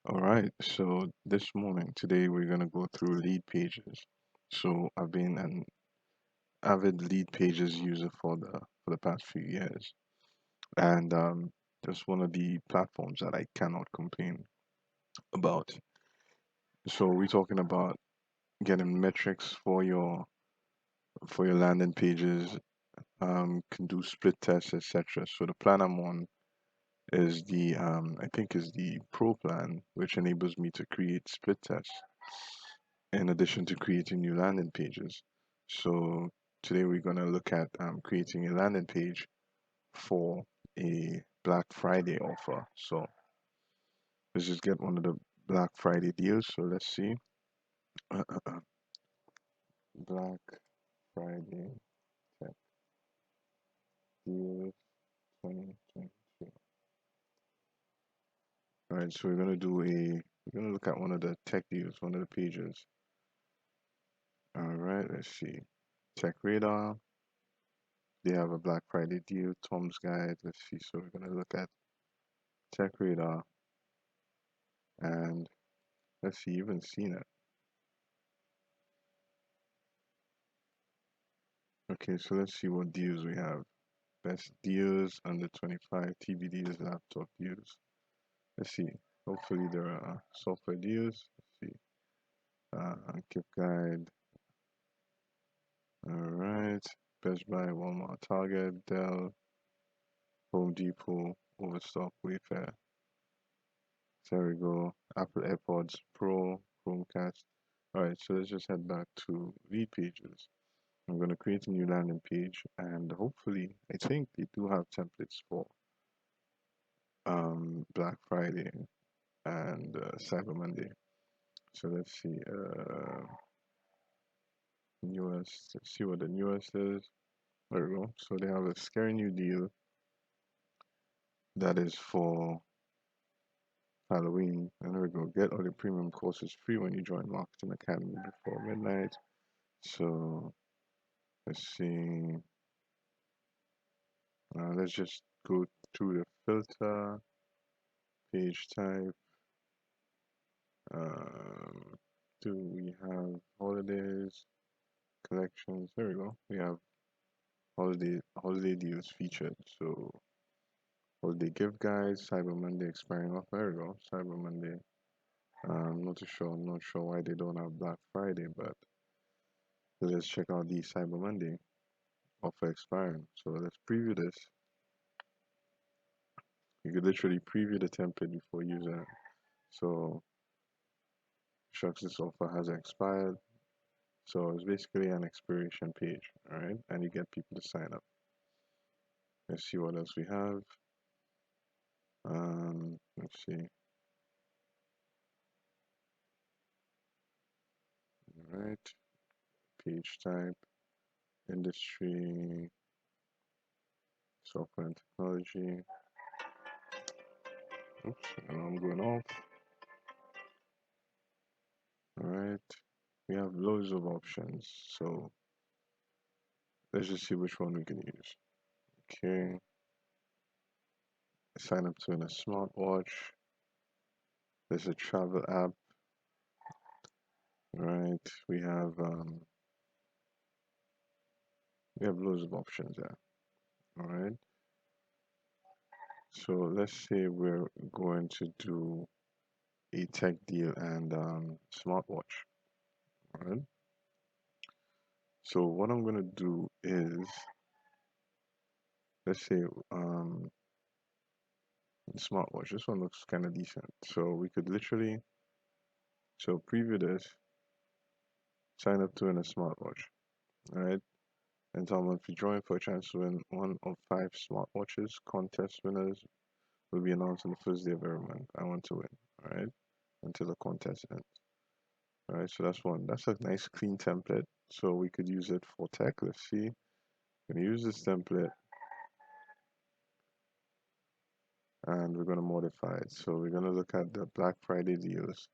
All right, so this morning, today we're gonna go through lead pages. So I've been an avid lead pages user for the past few years, and just one of the platforms that I cannot complain about. So we're talking about getting metrics for your landing pages, can do split tests, etc. So the plan I'm on is the I think is the pro plan, which enables me to create split tests in addition to creating new landing pages. So today we're going to look at creating a landing page for a Black Friday offer. So let's just get one of the Black Friday deals. So let's see. Black Friday tech deals 2022. All right, so we're gonna look at one of the tech deals, one of the pages. All right, let's see. Tech Radar. They have a Black Friday deal. Tom's Guide. Let's see. So we're gonna look at Tech Radar, and let's see, even seen it. Okay, so let's see what deals we have. Best deals under 25 TBDs laptop deals. Let's see. Hopefully there are software deals. Let's see. Gift guide. All right. Best Buy, Walmart, Target, Dell, Home Depot, Overstock, Wayfair. There we go. Apple AirPods Pro, Chromecast. All right, so let's just head back to lead pages. I'm going to create a new landing page, and hopefully, I think they do have templates for Black Friday and Cyber Monday. So let's see, newest. Let's see what the newest is. There we go. So they have a scary new deal that is for Halloween. And there we go. Get all the premium courses free when you join Marketing Academy before midnight. So let's see. Let's just go through the filter, page type. Um, do we have holidays, collections? There we go. We have holiday deals featured. So holiday gift guides, Cyber Monday expiring off. There we go. Cyber Monday. Not too sure. I'm not sure why they don't have Black Friday, but let's check out the Cyber Monday offer expiring. So let's preview this. You could literally preview the template before using it. So shucks, this offer has expired. So it's basically an expiration page, all right? And you get people to sign up. Let's see what else we have. Let's see. All right, page type, industry, software and technology. Oops, I'm going off. All right, we have loads of options. So let's just see which one we can use. Okay, sign up to in a smartwatch. There's a travel app. All right, we have loads of options there. All right. So let's say we're going to do a tech deal and smartwatch. All right. So what I'm gonna do is, let's say smartwatch. This one looks kind of decent. So we could literally preview this, sign up to win a smartwatch. All right. And tell them if you join for a chance to win one of 5 smartwatches. Contest winners will be announced on the first day of every month. I want to win. All right. Until the contest ends. All right, so that's one. That's a nice clean template. So we could use it for tech. Let's see. We're gonna use this template and we're gonna modify it. So we're gonna look at the Black Friday deals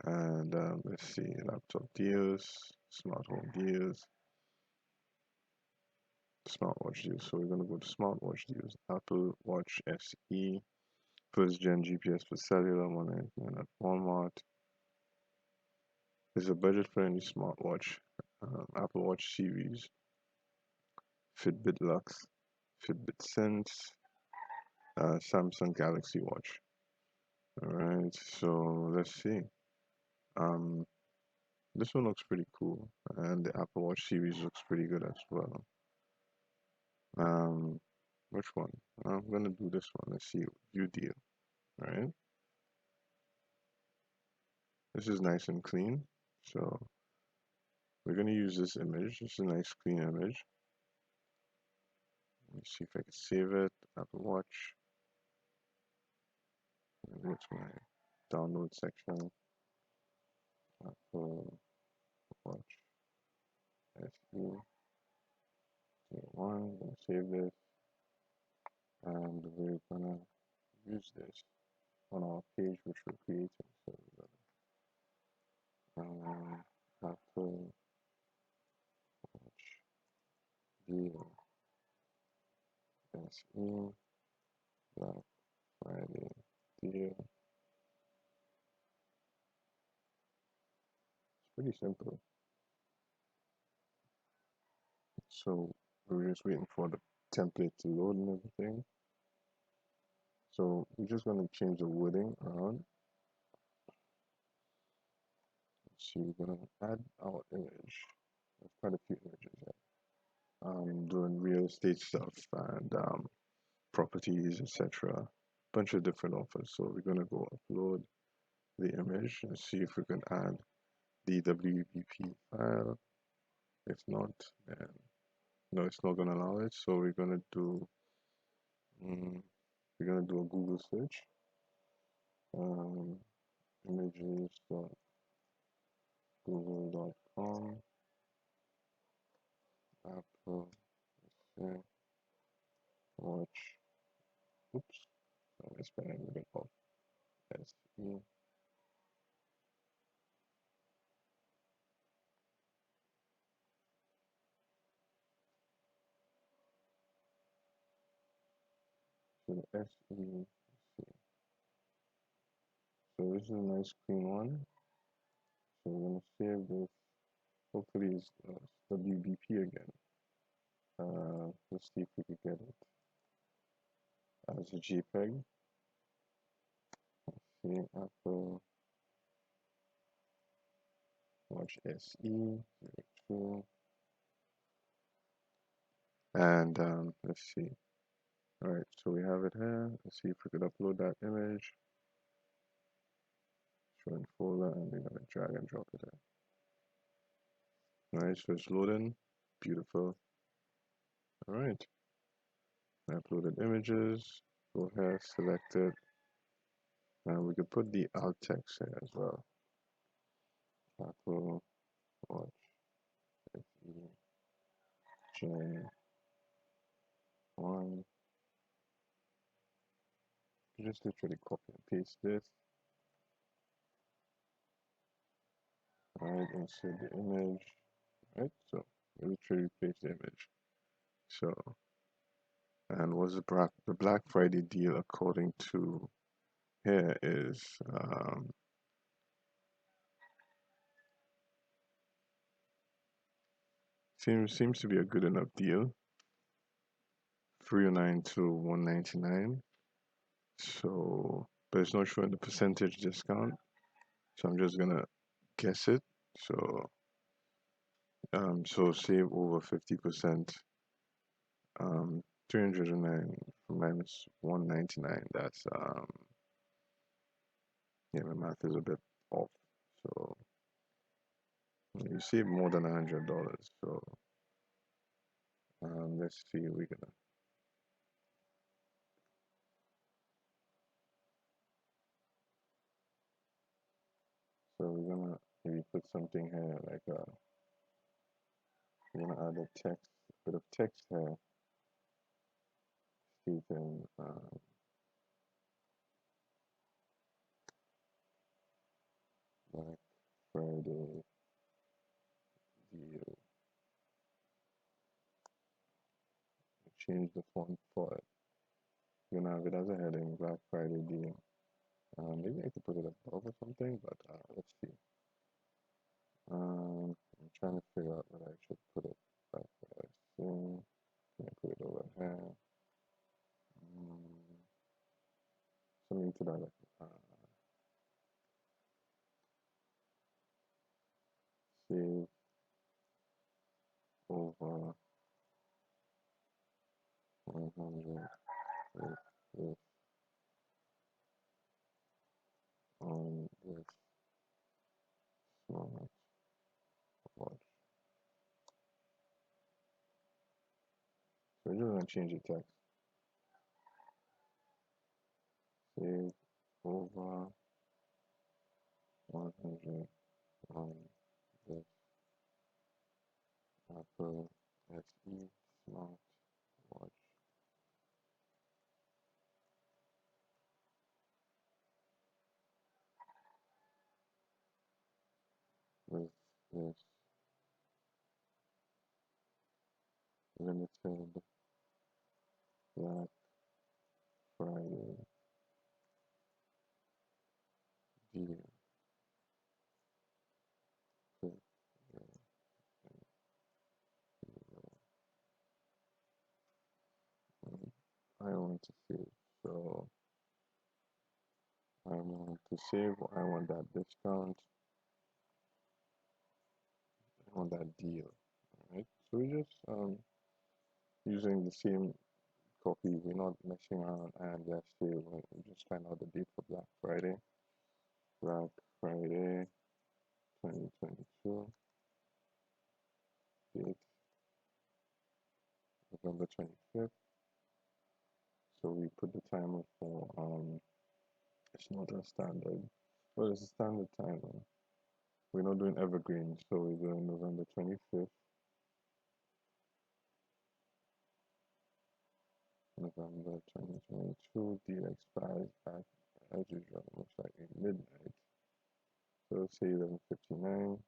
and let's see, laptop deals, smart home deals, smartwatch deals. So we're gonna go to smartwatch deals. Apple Watch SE. First gen GPS for cellular money and at Walmart. There's a budget-friendly smartwatch, Apple Watch series, Fitbit Lux, Fitbit Sense, Samsung Galaxy Watch. All right, so let's see. Um, this one looks pretty cool, and the Apple Watch series looks pretty good as well. Um, which one? I'm gonna do this one. Let's see. View deal. All right. This is nice and clean. So we're gonna use this image. This is a nice clean image. Let me see if I can save it. Apple Watch. Go to my download section. Apple Watch SE 1. Gonna save this, and we're gonna use this on our page which we're creating. So Apple Watch deal SE Black Friday deal. It's pretty simple. So we're just waiting for the template to load and everything. So we're just going to change the wording around. So we're going to add our image. There's quite a few images here. Doing real estate stuff and properties, etc. Bunch of different offers. So we're going to go upload the image and see if we can add the WBP file. If not, then no, it's not going to allow it. So mm, we're gonna do a Google search. Um, images.google.com. Apple Watch. Oops, I'm spelling it off. SE. So the SE. So this is a nice clean one. So we're gonna save this. Hopefully it's WBP again. Let's see if we can get it as a JPEG. See Apple Watch SE 02. And let's see. All right, so we have it here. Let's see if we could upload that image. Show in folder, and we're gonna drag and drop it in. All right, so it's loading. Beautiful. All right, I uploaded images. Go here, select it, and we could put the alt text here as well. Apple Watch SE Gen 1. Just literally copy and paste this. All right, insert the image. All right, so literally paste the image. So, and what's the Black Friday deal according to here is seems to be a good enough deal. 309 to 199. So, but it's not showing the percentage discount. So I'm just gonna guess it. So, so save over 50%. 309 minus 199. That's yeah, my math is a bit off. So you save more than $100. So let's see. We're gonna maybe put something here like we're gonna add a text, a bit of text here, stating Black Friday deal. Change the font for it. You're gonna have it as a heading, Black Friday deal. Maybe I could put it above or something, but let's see. I'm trying to figure out where I should put it. Black Friday thing. Can I put it over here? Mm, something to that effect. Save over 100 with this on this smart watch. So we're just gonna change the text. Save over 100 on this Apple SE smart watch with this limited Black Friday deal. Click here and I want to save. So I want to save. I want that discount. I want that deal. Alright. So we just using the same copy. We're not messing around and just say we just find out the date for Black Friday. Black Friday 2022. Date November 25th. So we put the timer for it's not a standard. Well, it's a standard timer. We're not doing evergreen, so we're doing November 25th. November 2022. Deal expires at, as usual, most likely midnight. So say 11:59.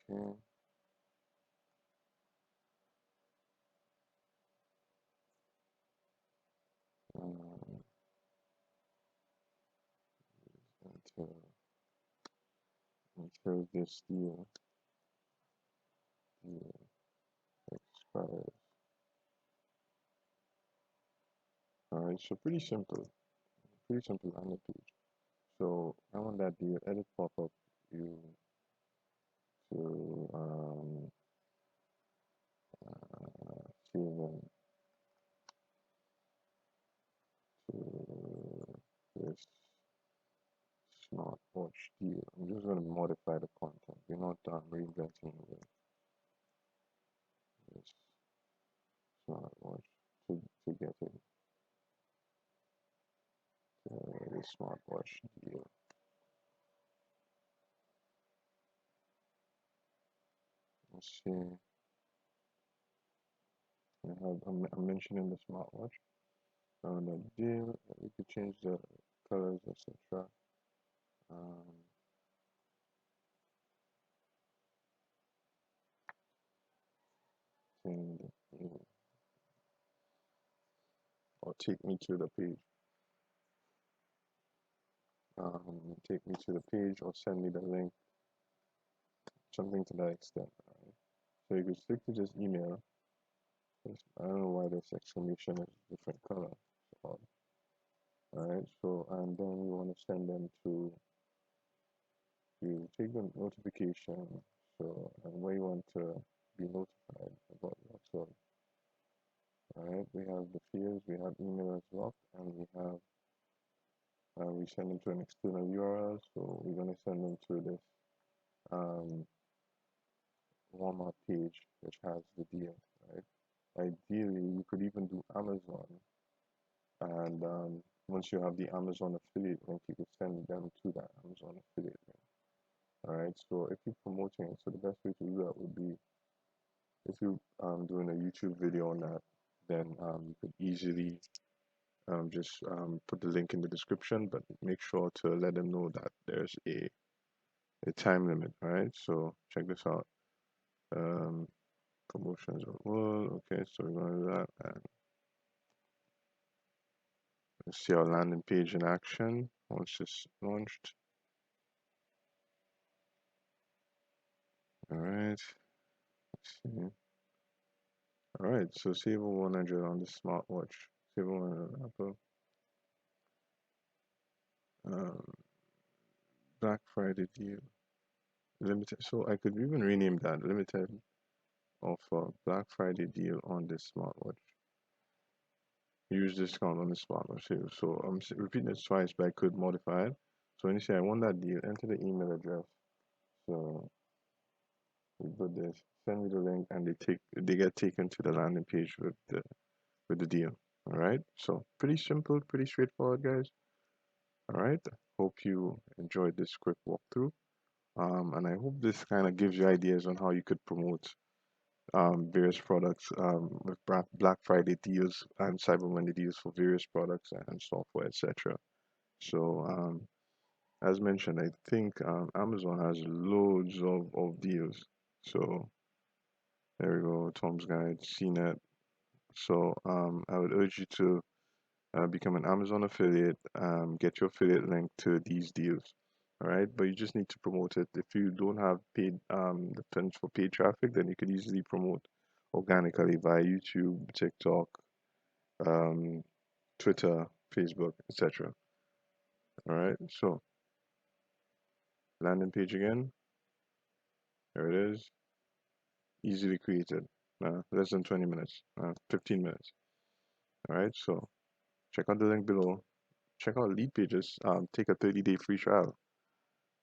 Okay. Um, until this deal expires. Alright, so pretty simple on the page. So I want that deal edit pop up you to save them to this smartwatch deal. I'm just going to modify the content. We're not reinventing this smartwatch to get it. This smartwatch deal. Let's see. I'm mentioning the smartwatch. The deal. We could change the colors, etc. Um, and or take me to the page. Take me to the page or send me the link, something to that extent. Right? So you could stick to just email. I don't know why this exclamation is a different color. So, alright, so and then you want to send them to you take the notification. So and where you want to be notified about what's up. Alright, we have the fields, we have email as well, and we send them to an external URL. So we're going to send them to this um, Walmart page which has the deal, right? Ideally, you could even do Amazon, and once you have the Amazon affiliate link, you could send them to that Amazon affiliate link. All right. So if you're promoting it, so the best way to do that would be if you're doing a YouTube video on that, then you could easily just put the link in the description, but make sure to let them know that there's a time limit. All right. So check this out. Um, Promotions of world. Okay, so we're gonna do that and let's see our landing page in action once it's launched. All right, let's see. All right, so save 100 on the smartwatch. Save 100 on Apple. Um, Black Friday deal. Limited. So I could even rename that limited offer Black Friday deal on this smartwatch. Use discount on the smartwatch too. So I'm repeating this twice, but I could modify it. So when you say I want that deal, enter the email address. So we put this. Send me the link, and they get taken to the landing page with the deal. All right. So pretty simple, pretty straightforward, guys. All right. Hope you enjoyed this quick walkthrough. And I hope this kind of gives you ideas on how you could promote various products with Black Friday deals and Cyber Monday deals for various products and software, etc. So, as mentioned, I think Amazon has loads of deals. So there we go, Tom's Guide, CNET. So I would urge you to become an Amazon affiliate, get your affiliate link to these deals. All right, but you just need to promote it. If you don't have paid the funds for paid traffic, then you could easily promote organically via YouTube, TikTok, um, Twitter, Facebook, etc. All right, so landing page again. There it is, easily created. Less than 20 minutes, 15 minutes. All right, so check out the link below. Check out Leadpages. Take a 30-day free trial.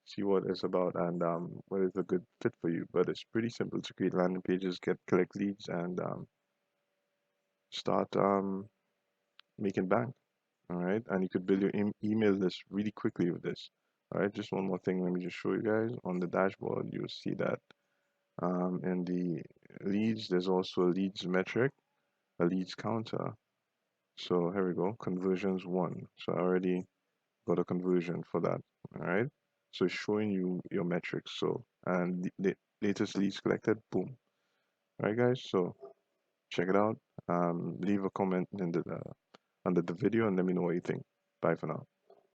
See what it's about and what is a good fit for you. But it's pretty simple to create landing pages, collect leads, and start making bank. All right, and you could build your email list really quickly with this. All right, just one more thing. Let me just show you guys on the dashboard. You'll see that in the leads, there's also a leads metric, a leads counter. So here we go, conversions one. So I already got a conversion for that. All right, so it's showing you your metrics. So and the latest leads collected, boom. All right, guys. So check it out. Leave a comment in the under the video and let me know what you think. Bye for now.